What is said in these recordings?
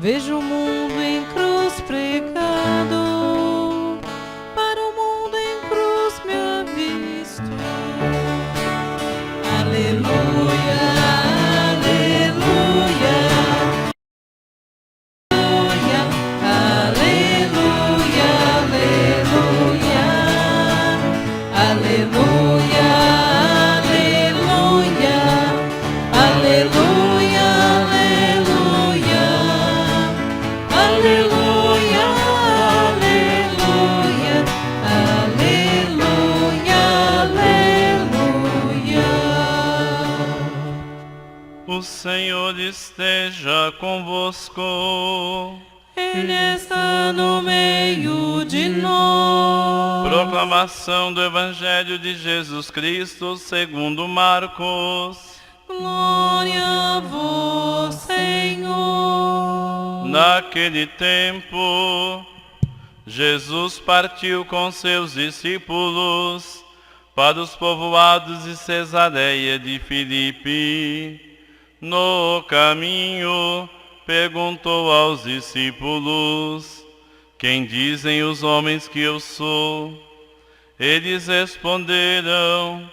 Vejo o mundo em cruz pregado, para o mundo em cruz me avisto. Aleluia, aleluia, aleluia, aleluia, aleluia, aleluia, aleluia. O Senhor esteja convosco. Ele está no meio de nós. Proclamação do Evangelho de Jesus Cristo segundo Marcos. Glória a vós, Senhor. Naquele tempo, Jesus partiu com seus discípulos para os povoados de Cesareia de Filipe. No caminho, perguntou aos discípulos: quem dizem os homens que eu sou? Eles responderam: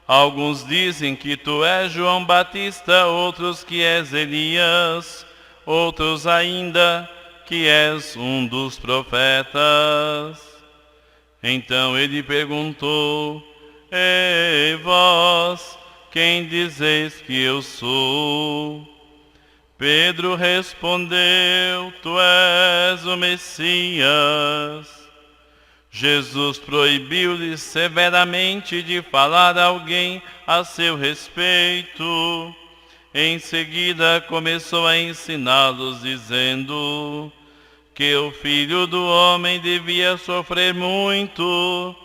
alguns dizem que tu és João Batista, outros que és Elias, outros ainda que és um dos profetas. Então ele perguntou: ei, vós, quem dizeis que eu sou? Pedro respondeu: tu és o Messias. Jesus proibiu-lhe severamente de falar a alguém a seu respeito. Em seguida começou a ensiná-los, dizendo que o Filho do Homem devia sofrer muito,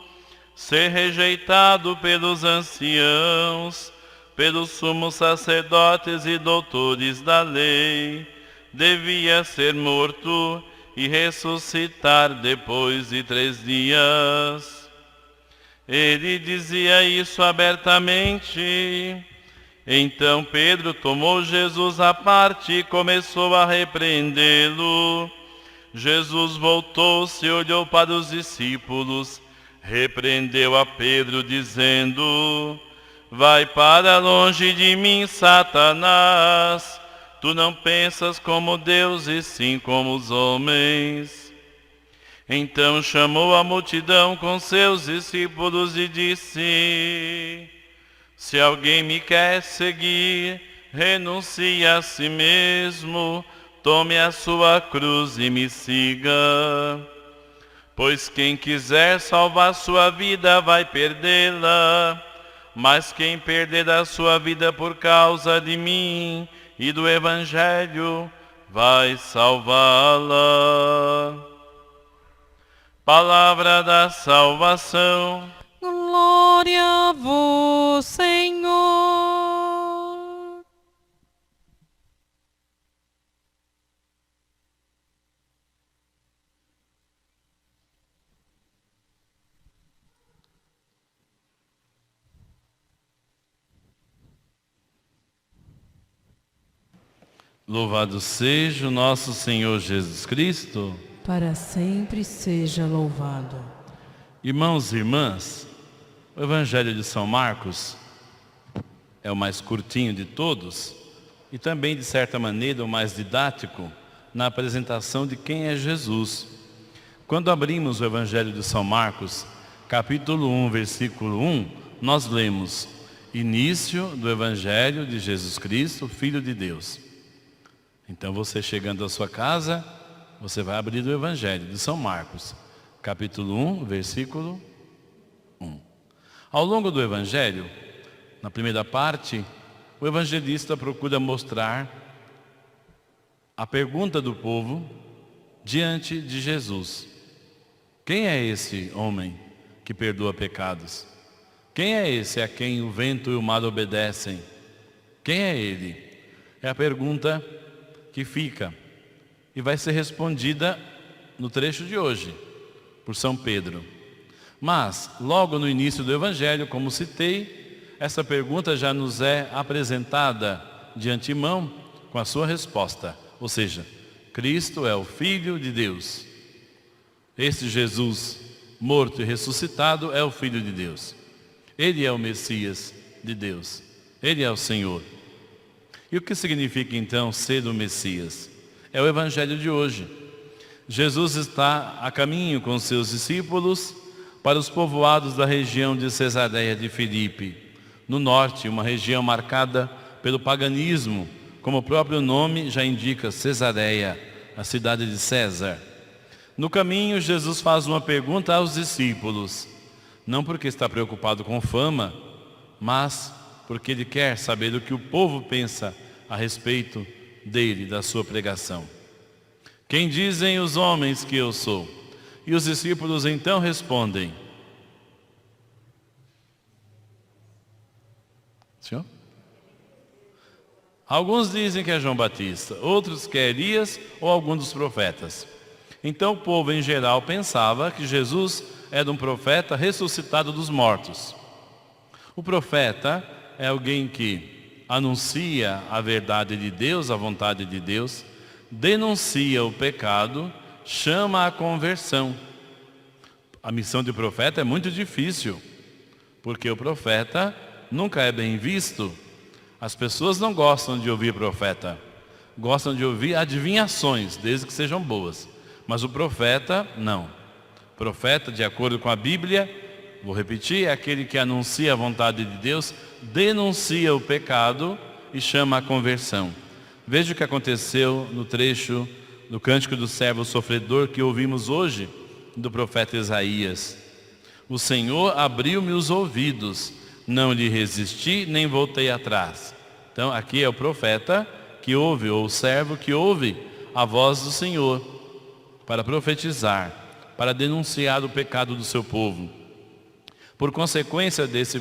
ser rejeitado pelos anciãos, pelos sumos sacerdotes e doutores da lei, devia ser morto e ressuscitar depois de 3 dias. Ele dizia isso abertamente. Então Pedro tomou Jesus à parte e começou a repreendê-lo. Jesus voltou-se e olhou para os discípulos, repreendeu a Pedro, dizendo: vai para longe de mim, Satanás. Tu não pensas como Deus, e sim como os homens. Então chamou a multidão com seus discípulos e disse: se alguém me quer seguir, renuncie a si mesmo, tome a sua cruz e me siga. Pois quem quiser salvar sua vida vai perdê-la, mas quem perder a sua vida por causa de mim e do Evangelho vai salvá-la. Palavra da salvação. Glória a vós, Senhor. Louvado seja o nosso Senhor Jesus Cristo. Para sempre seja louvado. Irmãos e irmãs, o Evangelho de São Marcos é o mais curtinho de todos e também, de certa maneira, o mais didático na apresentação de quem é Jesus. Quando abrimos o Evangelho de São Marcos, capítulo 1, versículo 1, nós lemos início do Evangelho de Jesus Cristo, Filho de Deus. Então você chegando à sua casa, você vai abrir o Evangelho de São Marcos, capítulo 1, versículo 1. Ao longo do Evangelho, na primeira parte, o evangelista procura mostrar a pergunta do povo diante de Jesus. Quem é esse homem que perdoa pecados? Quem é esse a quem o vento e o mar obedecem? Quem é ele? É a pergunta que fica e vai ser respondida no trecho de hoje, por São Pedro. Mas, logo no início do Evangelho, como citei, essa pergunta já nos é apresentada de antemão com a sua resposta. Ou seja, Cristo é o Filho de Deus. Este Jesus, morto e ressuscitado, é o Filho de Deus. Ele é o Messias de Deus. Ele é o Senhor. E o que significa então ser o Messias? É o Evangelho de hoje. Jesus está a caminho com seus discípulos para os povoados da região de Cesareia de Filipe, no norte, uma região marcada pelo paganismo, como o próprio nome já indica, Cesareia, a cidade de César. No caminho, Jesus faz uma pergunta aos discípulos, não porque está preocupado com fama, mas porque ele quer saber o que o povo pensa a respeito dele, da sua pregação. Quem dizem os homens que eu sou? E os discípulos então respondem: Senhor? Alguns dizem que é João Batista, outros que é Elias ou algum dos profetas. Então o povo em geral pensava que Jesus era um profeta ressuscitado dos mortos. O profeta é alguém que anuncia a verdade de Deus, a vontade de Deus, denuncia o pecado, chama a conversão. A missão de profeta é muito difícil, porque o profeta nunca é bem visto. As pessoas não gostam de ouvir profeta, gostam de ouvir adivinhações, desde que sejam boas. Mas o profeta, não. Profeta, de acordo com a Bíblia, vou repetir, é aquele que anuncia a vontade de Deus, denuncia o pecado e chama a conversão. Veja o que aconteceu no trecho do Cântico do Servo Sofredor que ouvimos hoje, do profeta Isaías. O Senhor abriu-me os ouvidos, não lhe resisti, nem voltei atrás. Então aqui é o profeta que ouve, ou o servo que ouve a voz do Senhor, para profetizar, para denunciar o pecado do seu povo. Por consequência desse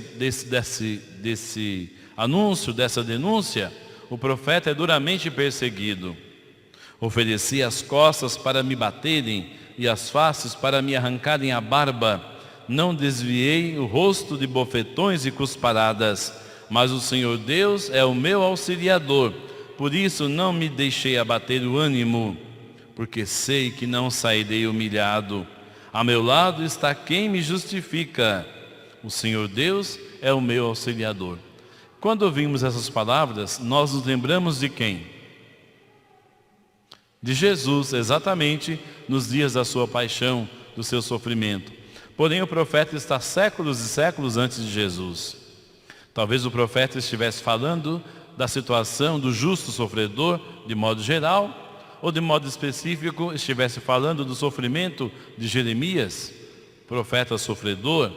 anúncio, dessa denúncia, o profeta é duramente perseguido. Ofereci as costas para me baterem e as faces para me arrancarem a barba. Não desviei o rosto de bofetões e cusparadas, mas o Senhor Deus é o meu auxiliador. Por isso não me deixei abater o ânimo, porque sei que não sairei humilhado. A meu lado está quem me justifica. O Senhor Deus é o meu auxiliador. Quando ouvimos essas palavras, nós nos lembramos de quem? De Jesus, exatamente nos dias da sua paixão, do seu sofrimento. Porém, o profeta está séculos e séculos antes de Jesus. Talvez o profeta estivesse falando da situação do justo sofredor, de modo geral, ou de modo específico, estivesse falando do sofrimento de Jeremias, profeta sofredor.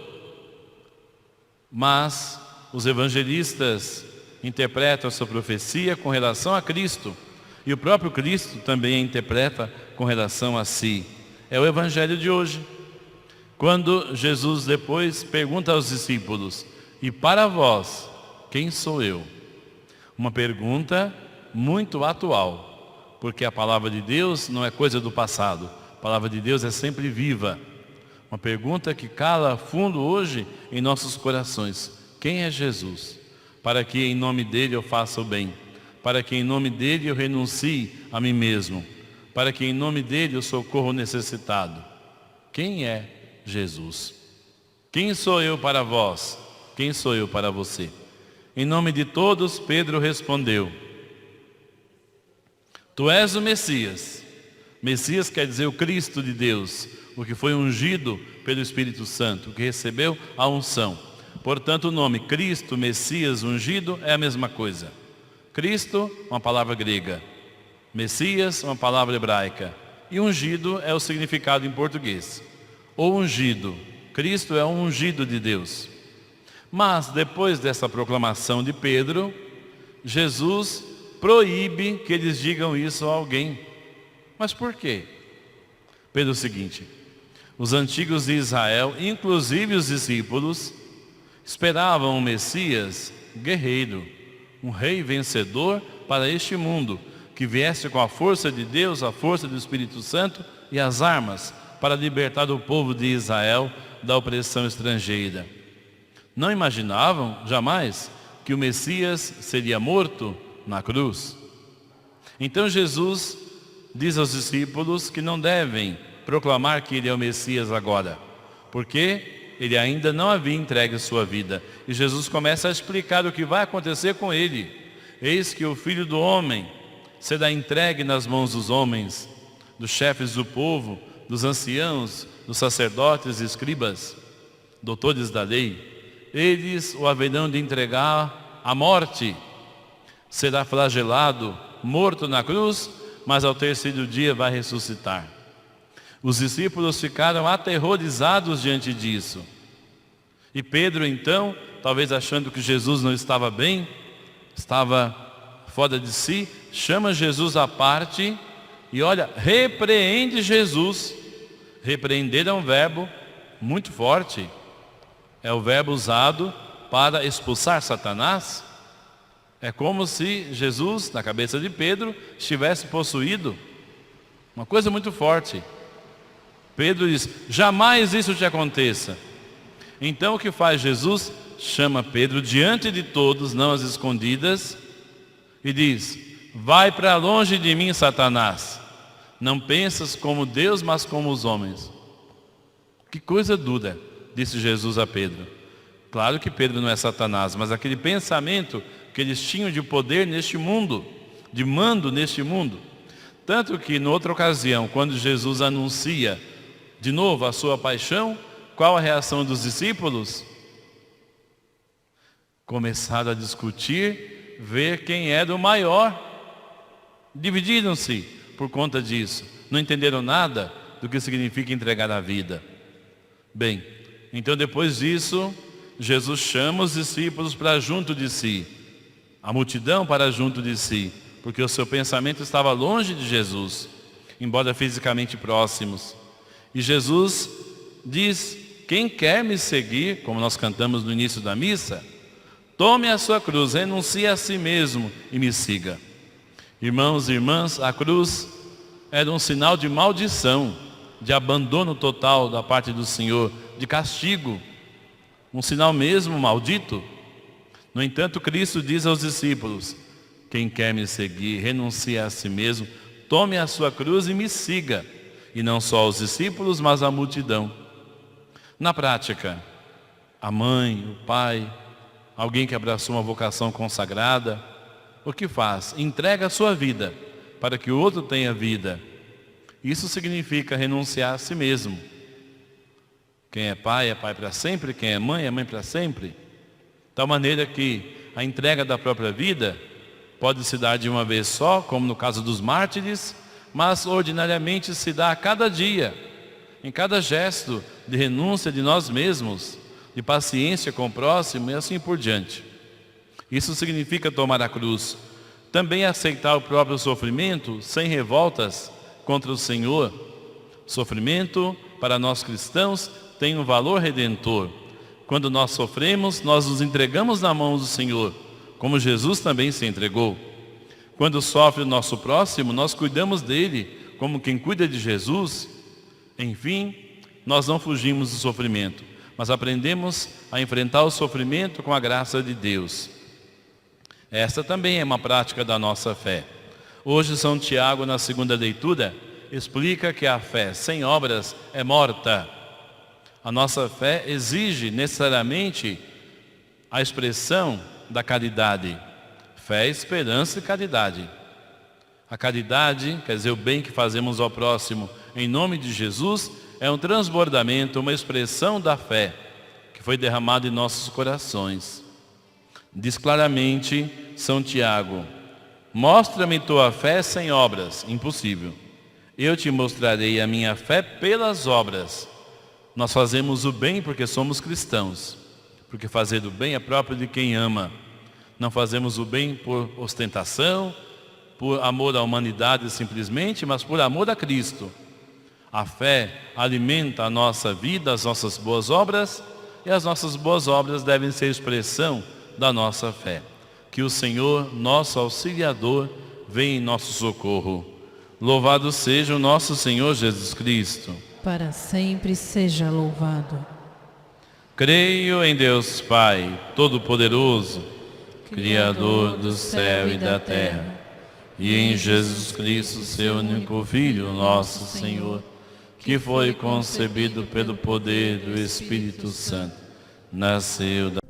Mas os evangelistas interpretam essa profecia com relação a Cristo. E o próprio Cristo também a interpreta com relação a si. É o evangelho de hoje. Quando Jesus depois pergunta aos discípulos: e para vós, quem sou eu? Uma pergunta muito atual, porque a palavra de Deus não é coisa do passado. A palavra de Deus é sempre viva. Uma pergunta que cala fundo hoje em nossos corações. Quem é Jesus? Para que em nome dele eu faça o bem. Para que em nome dele eu renuncie a mim mesmo. Para que em nome dele eu socorro o necessitado. Quem é Jesus? Quem sou eu para vós? Quem sou eu para você? Em nome de todos, Pedro respondeu: Tu és o Messias. Messias quer dizer o Cristo de Deus, o que foi ungido pelo Espírito Santo, o que recebeu a unção. Portanto, o nome Cristo, Messias, ungido é a mesma coisa. Cristo, uma palavra grega. Messias, uma palavra hebraica. E ungido é o significado em português. O ungido. Cristo é um ungido de Deus. Mas, depois dessa proclamação de Pedro, Jesus proíbe que eles digam isso a alguém. Mas por quê? Pedro, o seguinte: os antigos de Israel, inclusive os discípulos, esperavam um Messias guerreiro, um rei vencedor para este mundo, que viesse com a força de Deus, a força do Espírito Santo e as armas para libertar o povo de Israel da opressão estrangeira. Não imaginavam, jamais, que o Messias seria morto na cruz. Então Jesus diz aos discípulos que não devem proclamar que ele é o Messias agora, porque ele ainda não havia entregue sua vida. E Jesus começa a explicar o que vai acontecer com ele. Eis que o Filho do Homem será entregue nas mãos dos homens, dos chefes do povo, dos anciãos, dos sacerdotes e escribas, doutores da lei. Eles o haverão de entregar à morte. Será flagelado, morto na cruz, mas ao terceiro dia vai ressuscitar. Os discípulos ficaram aterrorizados diante disso. E Pedro, então, talvez achando que Jesus não estava bem, estava fora de si, chama Jesus à parte e olha, repreende Jesus. Repreender é um verbo muito forte. É o verbo usado para expulsar Satanás. É como se Jesus, na cabeça de Pedro, estivesse possuído. Uma coisa muito forte. Pedro diz, jamais isso te aconteça. Então o que faz Jesus? Chama Pedro diante de todos, não às escondidas, e diz, vai para longe de mim, Satanás. Não pensas como Deus, mas como os homens. Que coisa dura, disse Jesus a Pedro. Claro que Pedro não é Satanás, mas aquele pensamento que eles tinham de poder neste mundo, de mando neste mundo. Tanto que, em outra ocasião, quando Jesus anuncia de novo a sua paixão, qual a reação dos discípulos? Começaram a discutir, ver quem era o maior. Dividiram-se por conta disso. Não entenderam nada do que significa entregar a vida. Bem, então depois disso, Jesus chama os discípulos para junto de si. A multidão para junto de si. Porque o seu pensamento estava longe de Jesus, embora fisicamente próximos. E Jesus diz, quem quer me seguir, como nós cantamos no início da missa, tome a sua cruz, renuncie a si mesmo e me siga. Irmãos e irmãs, a cruz era um sinal de maldição, de abandono total da parte do Senhor, de castigo, um sinal mesmo maldito. No entanto, Cristo diz aos discípulos, quem quer me seguir, renuncie a si mesmo, tome a sua cruz e me siga. E não só aos discípulos, mas à multidão. Na prática, a mãe, o pai, alguém que abraçou uma vocação consagrada, o que faz? Entrega a sua vida para que o outro tenha vida. Isso significa renunciar a si mesmo. Quem é pai para sempre, quem é mãe para sempre. De tal maneira que a entrega da própria vida pode se dar de uma vez só, como no caso dos mártires, mas ordinariamente se dá a cada dia, em cada gesto de renúncia de nós mesmos, de paciência com o próximo e assim por diante. Isso significa tomar a cruz. Também aceitar o próprio sofrimento sem revoltas contra o Senhor. Sofrimento, para nós cristãos, tem um valor redentor. Quando nós sofremos, nós nos entregamos na mão do Senhor, como Jesus também se entregou. Quando sofre o nosso próximo, nós cuidamos dele, como quem cuida de Jesus. Enfim, nós não fugimos do sofrimento, mas aprendemos a enfrentar o sofrimento com a graça de Deus. Esta também é uma prática da nossa fé. Hoje São Tiago, na segunda leitura, explica que a fé sem obras é morta. A nossa fé exige necessariamente a expressão da caridade. Fé, esperança e caridade. A caridade, quer dizer, o bem que fazemos ao próximo em nome de Jesus, é um transbordamento, uma expressão da fé, que foi derramado em nossos corações. Diz claramente São Tiago: mostra-me tua fé sem obras, impossível. Eu te mostrarei a minha fé pelas obras. Nós fazemos o bem porque somos cristãos, porque fazer o bem é próprio de quem ama. Não fazemos o bem por ostentação, por amor à humanidade simplesmente, mas por amor a Cristo. A fé alimenta a nossa vida, as nossas boas obras, e as nossas boas obras devem ser expressão da nossa fé. Que o Senhor, nosso auxiliador, venha em nosso socorro. Louvado seja o nosso Senhor Jesus Cristo. Para sempre seja louvado. Creio em Deus Pai, Todo-Poderoso, Criador do céu e da terra, e em Jesus Cristo, seu único Filho, nosso Senhor, que foi concebido pelo poder do Espírito Santo, nasceu da